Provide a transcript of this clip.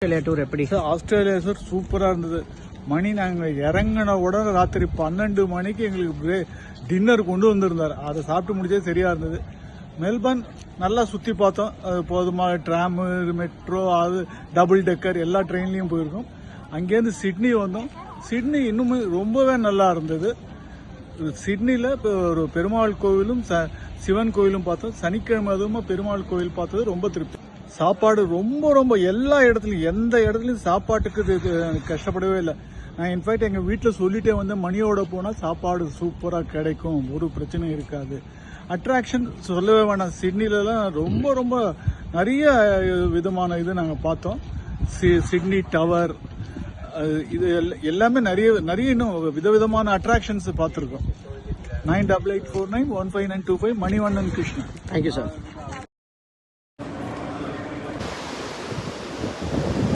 Australia tour எப்படி sir? Australia sir சூப்பராக இருந்தது. மணி நாங்கள் இறங்கின உடனே ராத்திரி 12 மணிக்கு எங்களுக்கு டின்னர் கொண்டு வந்திருந்தார். அதை சாப்பிட்டு முடிச்சே சரியாக இருந்தது. மெல்பர்ன் நல்லா சுற்றி பார்த்தோம். அது போதுமான ட்ராமு, மெட்ரோ, அது டபுள் டெக்கர் எல்லா ட்ரெயின்லையும் போயிருக்கோம். அங்கேருந்து சிட்னி வந்தோம். சிட்னி இன்னுமே ரொம்பவே நல்லா இருந்தது. சிட்னியில் இப்போ ஒரு பெருமாள் கோவிலும் சிவன் கோவிலும் பார்த்தோம். சனிக்கிழமை அதுவும் பெருமாள் கோவில் பார்த்தது ரொம்ப திருப்தி. சாப்பாடு ரொம்ப எல்லா இடத்துலையும் எந்த இடத்துலையும் சாப்பாட்டுக்கு கஷ்டப்படவே இல்லை. நான் இன்ஃபேக்ட் எங்கள் வீட்டில் சொல்லிட்டே வந்து மணியோட போனால் சாப்பாடு சூப்பராக கிடைக்கும், ஒரு பிரச்சனையும் இருக்காது. அட்ராக்ஷன் சொல்லவே வேணாம். சிட்னிலலாம் ரொம்ப நிறைய விதமான இது நாங்கள் பார்த்தோம். சிட்னி டவர், இது எல்லாமே நிறைய இன்னும் விதவிதமான அட்ராக்ஷன்ஸ் பார்த்துருக்கோம். 9884915925 மணிவண்ணன் கிருஷ்ணன். Thank you sir.